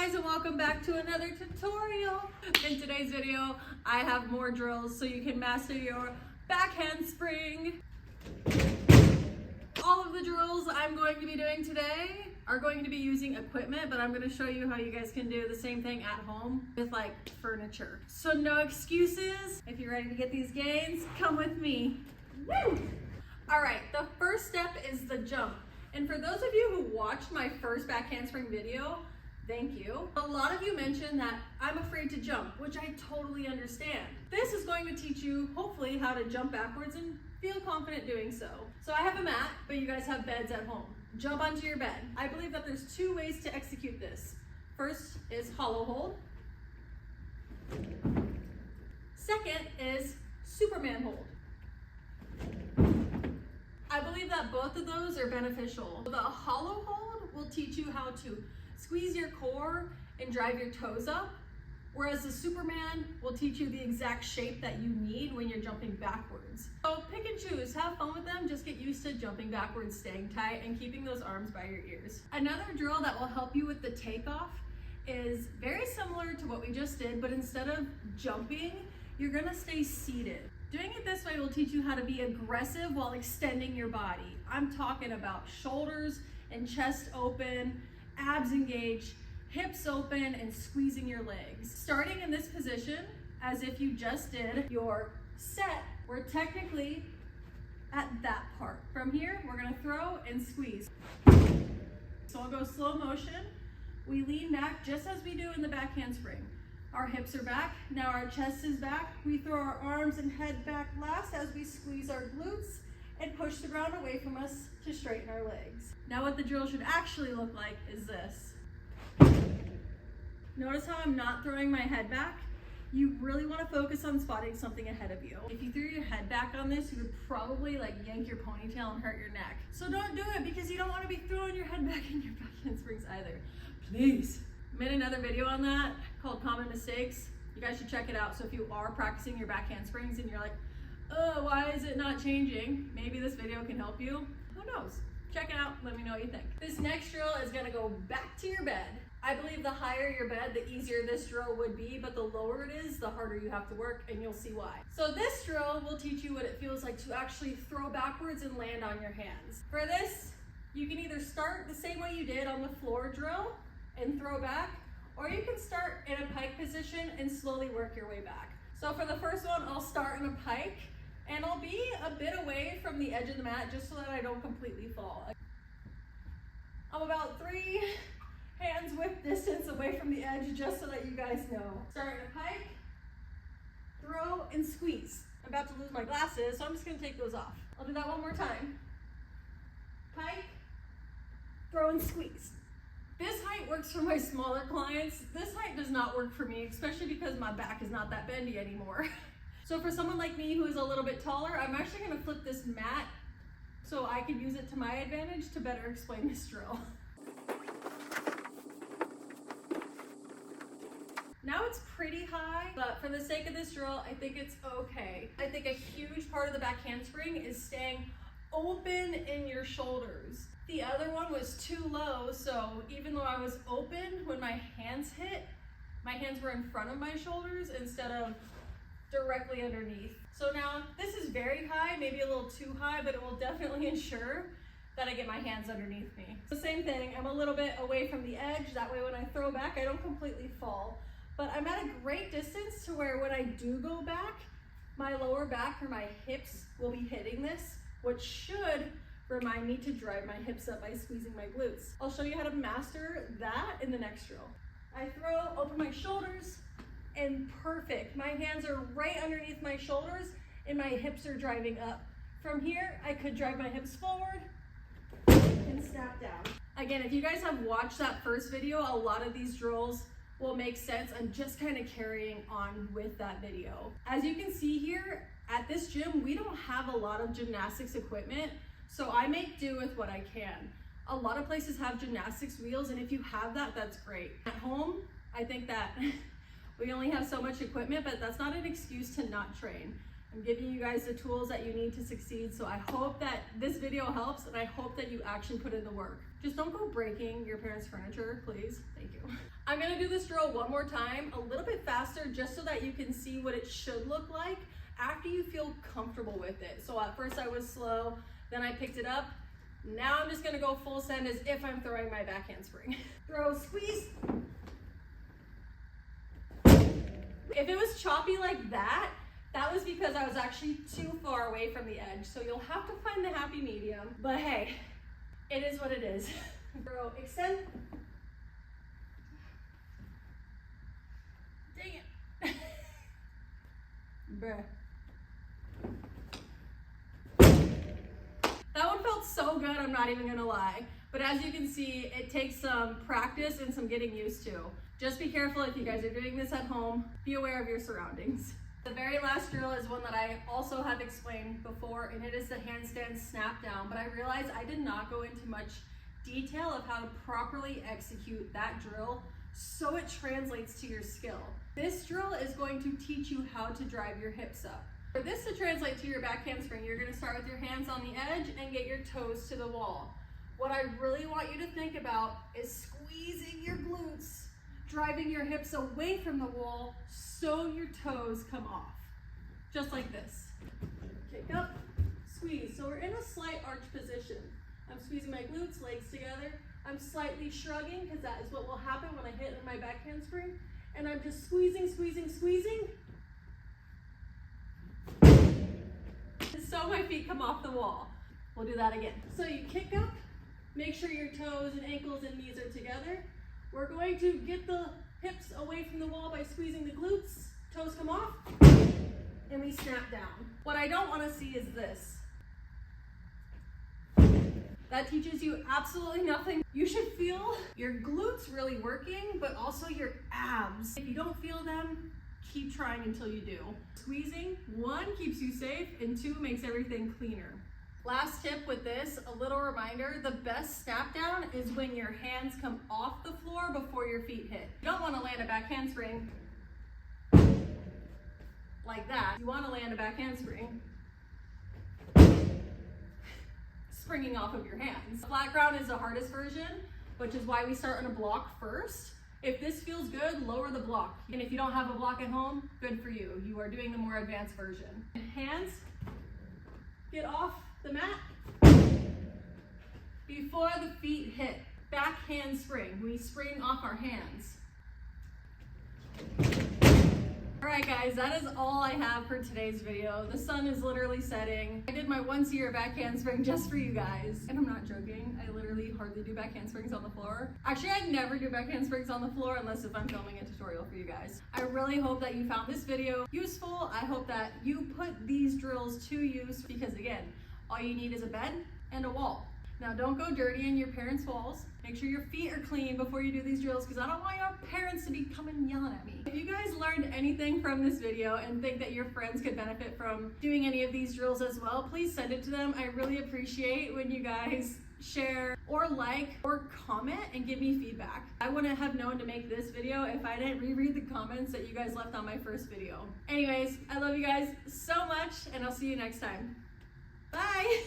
guys, and welcome back to another tutorial. In today's video, I have more drills so you can master your back handspring. All of the drills I'm going to be doing today are going to be using equipment, but I'm going to show you how you guys can do the same thing at home with like furniture. So no excuses. If you're ready to get these gains, come with me. Woo! All right, the first step is the jump. And for those of you who watched my first back handspring video, thank you. A lot of you mentioned that I'm afraid to jump, which I totally understand. This is going to teach you, hopefully, how to jump backwards and feel confident doing so. So I have a mat, but you guys have beds at home. Jump onto your bed. I believe that there's two ways to execute this. First is hollow hold. Second is Superman hold. I believe that both of those are beneficial. The hollow hold will teach you how to squeeze your core and drive your toes up, whereas the Superman will teach you the exact shape that you need when you're jumping backwards. So pick and choose, have fun with them, just get used to jumping backwards, staying tight, and keeping those arms by your ears. Another drill that will help you with the takeoff is very similar to what we just did, but instead of jumping, you're gonna stay seated. Doing it this way will teach you how to be aggressive while extending your body. I'm talking about shoulders and chest open, abs engaged, hips open, and squeezing your legs. Starting in this position, as if you just did your set, we're technically at that part. From here, we're gonna throw and squeeze. So I'll go slow motion. We lean back just as we do in the back handspring. Our hips are back, now our chest is back. We throw our arms and head back last as we squeeze our glutes and push the ground away from us to straighten our legs. Now what the drill should actually look like is this. Notice how I'm not throwing my head back? You really want to focus on spotting something ahead of you. If you threw your head back on this, you would probably yank your ponytail and hurt your neck. So don't do it because you don't want to be throwing your head back in your back handsprings either. Please. I made another video on that called Common Mistakes. You guys should check it out. So if you are practicing your back handsprings and you're like, oh, why is it not changing? Maybe this video can help you. Who knows? Check it out, let me know what you think. This next drill is gonna go back to your bed. I believe the higher your bed, the easier this drill would be, but the lower it is, the harder you have to work, and you'll see why. So this drill will teach you what it feels like to actually throw backwards and land on your hands. For this, you can either start the same way you did on the floor drill and throw back, or you can start in a pike position and slowly work your way back. So for the first one, I'll start in a pike, and I'll be a bit away from the edge of the mat just so that I don't completely fall. I'm about 3 hands width distance away from the edge just so that you guys know. Start in a pike, throw, and squeeze. I'm about to lose my glasses, so I'm just gonna take those off. I'll do that one more time. Pike, throw, and squeeze. This height works for my smaller clients. This height does not work for me, especially because my back is not that bendy anymore. So for someone like me who is a little bit taller, I'm actually gonna flip this mat so I can use it to my advantage to better explain this drill. Now it's pretty high, but for the sake of this drill, I think it's okay. I think a huge part of the back handspring is staying open in your shoulders. The other one was too low, so even though I was open, when my hands hit, my hands were in front of my shoulders instead of directly underneath. So now this is very high, maybe a little too high, but it will definitely ensure that I get my hands underneath me. The same thing, I'm a little bit away from the edge, that way when I throw back, I don't completely fall. But I'm at a great distance to where when I do go back, my lower back or my hips will be hitting this, which should remind me to drive my hips up by squeezing my glutes. I'll show you how to master that in the next drill. I throw, open my shoulders, and perfect. My hands are right underneath my shoulders and my hips are driving up. From here, I could drive my hips forward and snap down. Again, if you guys have watched that first video, a lot of these drills will make sense. I'm just kind of carrying on with that video. As you can see here, at this gym, we don't have a lot of gymnastics equipment, so I make do with what I can. A lot of places have gymnastics wheels, and if you have that, that's great. At home, I think that we only have so much equipment, but that's not an excuse to not train. I'm giving you guys the tools that you need to succeed. So I hope that this video helps, and I hope that you actually put in the work. Just don't go breaking your parents' furniture, please. Thank you. I'm gonna do this drill one more time, a little bit faster, just so that you can see what it should look like after you feel comfortable with it. So at first I was slow, then I picked it up. Now I'm just gonna go full send as if I'm throwing my back handspring. Throw, squeeze. If it was choppy like that, that was because I was actually too far away from the edge. So you'll have to find the happy medium. But hey, it is what it is. Throw, extend. Dang it. Bruh. That one felt so good, I'm not even gonna lie. But as you can see, it takes some practice and some getting used to. Just be careful if you guys are doing this at home. Be aware of your surroundings. The very last drill is one that I also have explained before, and it is the handstand snap down. But I realized I did not go into much detail of how to properly execute that drill so it translates to your skill. This drill is going to teach you how to drive your hips up. For this to translate to your back handspring, you're gonna start with your hands on the edge and get your toes to the wall. What I really want you to think about is squeezing your glutes, driving your hips away from the wall so your toes come off. Just like this. Kick up, squeeze. So we're in a slight arch position. I'm squeezing my glutes, legs together. I'm slightly shrugging because that is what will happen when I hit my back handspring. And I'm just squeezing, squeezing, squeezing. So my feet come off the wall. We'll do that again. So you kick up, make sure your toes and ankles and knees are together. We're going to get the hips away from the wall by squeezing the glutes. Toes come off, and we snap down. What I don't want to see is this. That teaches you absolutely nothing. You should feel your glutes really working, but also your abs. If you don't feel them, keep trying until you do. Squeezing, 1, keeps you safe, and 2, makes everything cleaner. Last tip with this, a little reminder, the best snap down is when your hands come off the floor before your feet hit. You don't want to land a back handspring like that. You want to land a back handspring springing off of your hands. Flat ground is the hardest version, which is why we start on a block first. If this feels good, lower the block. And if you don't have a block at home, good for you. You are doing the more advanced version. Hands, get off the mat before the feet hit. Back handspring, we spring off our hands. All right guys, that is all I have for today's video. The sun is literally setting. I did my once-a-year back handspring just for you guys. And I'm not joking, I literally hardly do back handsprings on the floor. Actually, I never do back handsprings on the floor unless if I'm filming a tutorial for you guys. I really hope that you found this video useful. I hope that you put these drills to use because again, all you need is a bed and a wall. Now don't go dirtying your parents' walls. Make sure your feet are clean before you do these drills because I don't want your parents to be coming yelling at me. If you guys learned anything from this video and think that your friends could benefit from doing any of these drills as well, please send it to them. I really appreciate when you guys share or like or comment and give me feedback. I wouldn't have known to make this video if I didn't reread the comments that you guys left on my first video. Anyways, I love you guys so much and I'll see you next time. Bye!